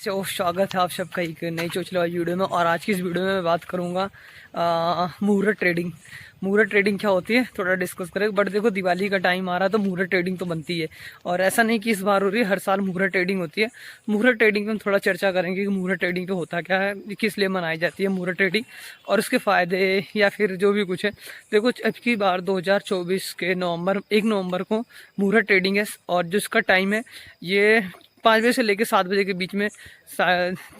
तो स्वागत है आप सबका एक नई चोचला वाली वीडियो में। और आज की इस वीडियो में मैं बात करूंगा मुहूर्त ट्रेडिंग। मुहूर्त ट्रेडिंग क्या होती है थोड़ा डिस्कस करेंगे। बट देखो, दिवाली का टाइम आ रहा है तो मुहूर्त ट्रेडिंग तो बनती है। और ऐसा नहीं कि इस बार हो रही है, हर साल मुहूर्त ट्रेडिंग होती है। मुहूर्त ट्रेडिंग में हम थोड़ा चर्चा करेंगे कि मुहूर्त ट्रेडिंग पे होता क्या है, किस लिए मनाई जाती है मुहूर्त ट्रेडिंग, और उसके फ़ायदे या फिर जो भी कुछ है। देखो, अब की बार 2024 के नवंबर को मुहूर्त ट्रेडिंग है। और जिसका टाइम है ये 5 बजे से लेकर 7 बजे के बीच में।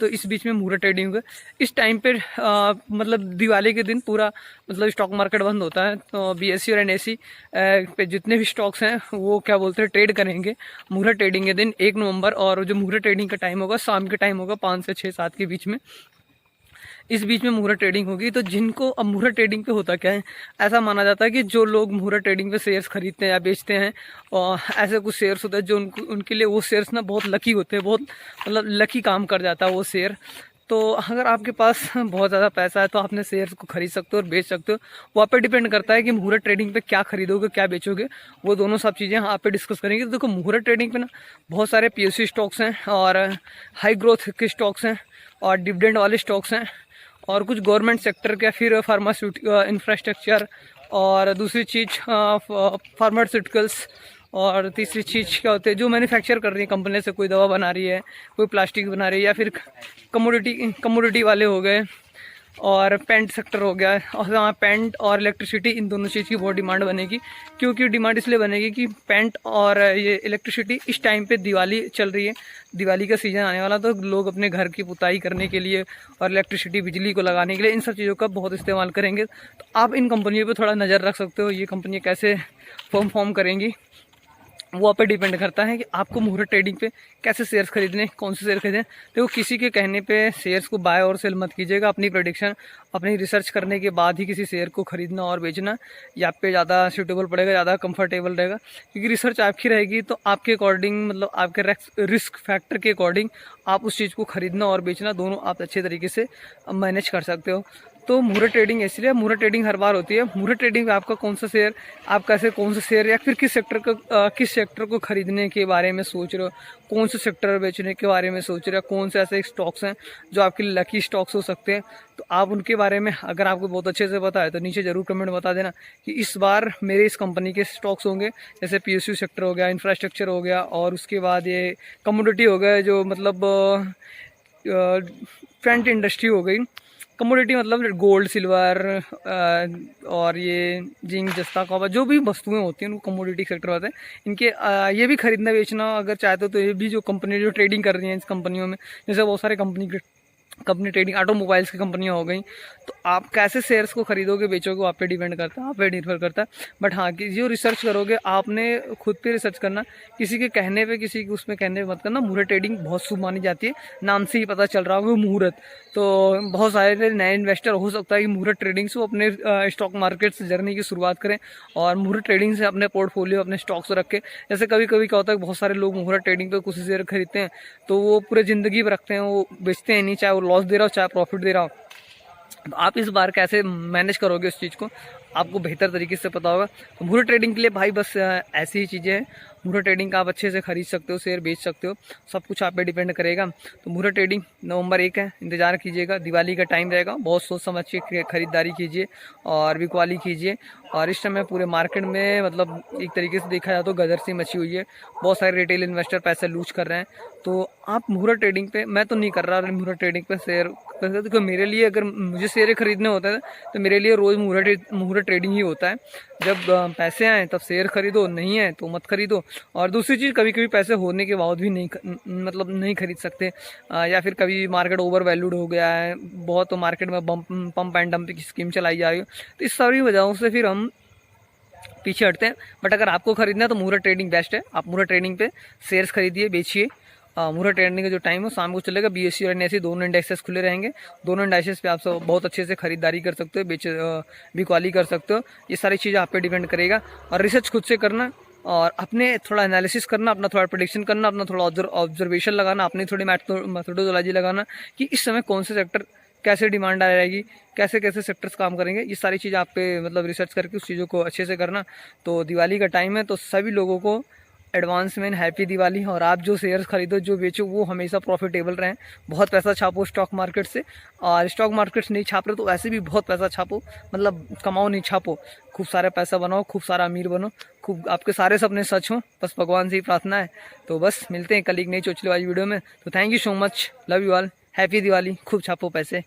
तो इस बीच में मुहूर्त ट्रेडिंग हुआ। इस टाइम पे मतलब दिवाली के दिन पूरा मतलब स्टॉक मार्केट बंद होता है। तो बीएससी और एनएससी पे जितने भी स्टॉक्स हैं वो क्या बोलते हैं ट्रेड करेंगे मुहूर्त ट्रेडिंग के दिन 1 नवंबर। और जो मुहूर्त ट्रेडिंग का टाइम होगा शाम के टाइम होगा 5 से 6-7 के बीच में। इस बीच में मुहूर्त ट्रेडिंग होगी। तो जिनको अब मुहूर्त ट्रेडिंग पे होता क्या है, ऐसा माना जाता है कि जो लोग मुहूर्त ट्रेडिंग पे शेयर्स खरीदते हैं या बेचते हैं, और ऐसे कुछ शेयर्स होते हैं जो उनके लिए वो शेयर्स ना बहुत लकी होते हैं, बहुत मतलब लकी काम कर जाता है वो शेयर। तो अगर आपके पास बहुत ज़्यादा पैसा है तो आपने शेयर्स को खरीद सकते हो और बेच सकते हो। वो आप पे डिपेंड करता है कि मुहूर्त ट्रेडिंग पे क्या खरीदोगे क्या बेचोगे। वो दोनों सब चीज़ें आप पे डिस्कस करेंगे। तो देखो, मुहूर्त ट्रेडिंग पे ना बहुत सारे पीएसयू स्टॉक्स हैं और हाई ग्रोथ के स्टॉक्स हैं और डिविडेंड वाले स्टॉक्स हैं और कुछ गवर्नमेंट सेक्टर के, फिर फार्मास्यूटिकल इंफ्रास्ट्रक्चर, और दूसरी चीज़ फार्मास्यूटिकल्स, और तीसरी चीज़ क्या होती है जो मैन्युफैक्चर कर रही है कंपनी से, कोई दवा बना रही है, कोई प्लास्टिक बना रही है, या फिर कमोडिटी वाले हो गए, और पेंट सेक्टर हो गया। और हाँ, पेंट और इलेक्ट्रिसिटी, इन दोनों चीज़ की बहुत डिमांड बनेगी। क्योंकि डिमांड इसलिए बनेगी कि पेंट और ये इलेक्ट्रिसिटी इस टाइम पे दिवाली चल रही है, दिवाली का सीज़न आने वाला, तो लोग अपने घर की पुताई करने के लिए और इलेक्ट्रिसिटी बिजली को लगाने के लिए इन सब चीज़ों का बहुत इस्तेमाल करेंगे। तो आप इन कंपनियों पर थोड़ा नज़र रख सकते हो, ये कंपनियाँ कैसे फॉर्म करेंगी। वो आप पे डिपेंड करता है कि आपको मुहूर्त ट्रेडिंग पे कैसे शेयर्स खरीदने, कौन से शेयर खरीदें। देखो, किसी के कहने पे शेयर्स को बाय और सेल मत कीजिएगा। अपनी प्रेडिक्शन, अपनी रिसर्च करने के बाद ही किसी शेयर को खरीदना और बेचना ये आप पे ज़्यादा सूटेबल पड़ेगा, ज़्यादा कंफर्टेबल रहेगा। क्योंकि रिसर्च आपकी रहेगी तो आपके अकॉर्डिंग, मतलब आपके रिस्क फैक्टर के अकॉर्डिंग आप उस चीज़ को खरीदना और बेचना दोनों आप अच्छे तरीके से मैनेज कर सकते हो। तो मुहूर्त ट्रेडिंग इसलिए, मुहूर्त ट्रेडिंग हर बार होती है। मुहूर्त ट्रेडिंग में आपका कौन सा शेयर, आप कैसे कौन सा शेयर या फिर किस सेक्टर को खरीदने के बारे में सोच रहे हो, कौन से सेक्टर बेचने के बारे में सोच रहे हो, कौन से ऐसे स्टॉक्स हैं जो आपके लकी स्टॉक्स हो सकते हैं। तो आप उनके बारे में अगर आपको बहुत अच्छे से पता है तो नीचे जरूर कमेंट बता देना कि इस बार मेरे इस कंपनी के स्टॉक्स होंगे। जैसे पीएसयू सेक्टर हो गया, इंफ्रास्ट्रक्चर हो गया, और उसके बाद ये कमोडिटी हो गया, जो मतलब फ्रंट इंडस्ट्री हो गई। कमोडिटी मतलब गोल्ड, सिल्वर और ये जिंक, जस्ता, कॉपर, जो भी वस्तुएं होती हैं उनको कमोडिटी सेक्टर होता है। इनके ये भी खरीदना बेचना अगर चाहते हो तो ये भी जो कंपनी जो ट्रेडिंग कर रही हैं इस कंपनियों में, जैसे बहुत सारे कंपनी ट्रेडिंग ऑटोमोबाइल्स की कंपनियां हो गई। तो आप कैसे शेयर्स को खरीदोगे बेचोगे वो आप पे डिपेंड करता है, आप पे निर्भर करता है। बट हाँ, कि जो रिसर्च करोगे आपने खुद पे रिसर्च करना, किसी के कहने पे, किसी के उसमें कहने पे मत करना। मुहूर्त ट्रेडिंग बहुत शुभ मानी जाती है, नाम से ही पता चल रहा होगा मुहूर्त। तो बहुत सारे नए इन्वेस्टर हो सकता है कि मुहूर्त ट्रेडिंग से वो अपने स्टॉक मार्केट से जर्नी की शुरुआत करें और मुहूर्त ट्रेडिंग से अपने पोर्टफोलियो, अपने स्टॉक्स रखें। जैसे कभी कभी क्या होता है, बहुत सारे लोग मुहूर्त ट्रेडिंग पे कुछ शेयर खरीदते हैं तो वो पूरे ज़िंदगी पर रखते हैं, वो बेचते हैं नहीं, चाहे वो लॉस दे रहा हो चाहे प्रॉफिट दे रहा हो। तो आप इस बार कैसे मैनेज करोगे उस चीज़ को, आपको बेहतर तरीके से पता होगा। तो मुहूर्त ट्रेडिंग के लिए भाई बस ऐसी ही चीज़ें हैं। मुहूर्त ट्रेडिंग का आप अच्छे से खरीद सकते हो, शेयर बेच सकते हो, सब कुछ आप पे डिपेंड करेगा। तो मुहूर्त ट्रेडिंग नवंबर 1 है, इंतजार कीजिएगा, दिवाली का टाइम रहेगा, बहुत सोच समझ के खरीदारी कीजिए और बिकवाली कीजिए। और इस समय पूरे मार्केट में मतलब एक तरीके से देखा जाए तो गदर सी मची हुई है, बहुत सारे रिटेल इन्वेस्टर पैसे लूज कर रहे हैं। तो आप मुहूर्त ट्रेडिंग पे, मैं तो नहीं कर रहा मुहूर्त ट्रेडिंग पे शेयर। देखो, मेरे लिए अगर मुझे शेयर खरीदने होता है तो मेरे लिए रोज़ मुहूर्त ट्रेडिंग ही होता है। जब पैसे आए तब शेयर खरीदो, नहीं है तो मत खरीदो। और दूसरी चीज़, कभी कभी पैसे होने के बाद भी मतलब नहीं खरीद सकते, या फिर कभी मार्केट ओवर वैल्यूड हो गया है बहुत, तो मार्केट में पंप एंड डंप की स्कीम चलाई जा रही है। तो इस सारी वजहों से फिर हम पीछे हटते हैं। बट अगर आपको खरीदना है तो मुहूर्त ट्रेडिंग बेस्ट है। आप मुहूर्त ट्रेडिंग पे शेयर्स खरीदिए, बेचिए। मुहूर्त ट्रेडिंग का जो टाइम है शाम को चलेगा। बीएससी और एनएससी दोनों इंडेक्सेस खुले रहेंगे, दोनों इंडेक्सेस पे आप सब बहुत अच्छे से खरीदारी कर सकते हो, बिकवाली कर सकते हो। ये सारी चीज़ें आप पे डिपेंड करेगा। और रिसर्च खुद से करना और अपने थोड़ा एनालिसिस करना, अपना थोड़ा प्रेडिक्शन करना, अपना थोड़ा ऑब्जर्वेशन लगाना, अपनी थोड़ी मैथोडोलॉजी लगाना कि इस समय कौन से सेक्टर कैसे डिमांड आ जाएगी, कैसे कैसे सेक्टर्स काम करेंगे। ये सारी चीज़ आप पे मतलब रिसर्च करके उस चीज़ों को अच्छे से करना। तो दिवाली का टाइम है तो सभी लोगों को एडवांस में हैप्पी दिवाली। और आप जो शेयर्स खरीदो, जो बेचो, वो हमेशा प्रॉफिटेबल रहें। बहुत पैसा छापो स्टॉक मार्केट से, और स्टॉक मार्केट से नहीं छाप रहे तो वैसे भी बहुत पैसा छापो, मतलब कमाओ नहीं छापो, खूब सारा पैसा बनाओ, खूब सारा अमीर बनो, खूब आपके सारे सपने सच हों, बस भगवान से ही प्रार्थना है। तो बस मिलते हैं कल एक नई चोचले वाली वीडियो में। तो thank you so much, love you all, happy Diwali, खूब छापो पैसे।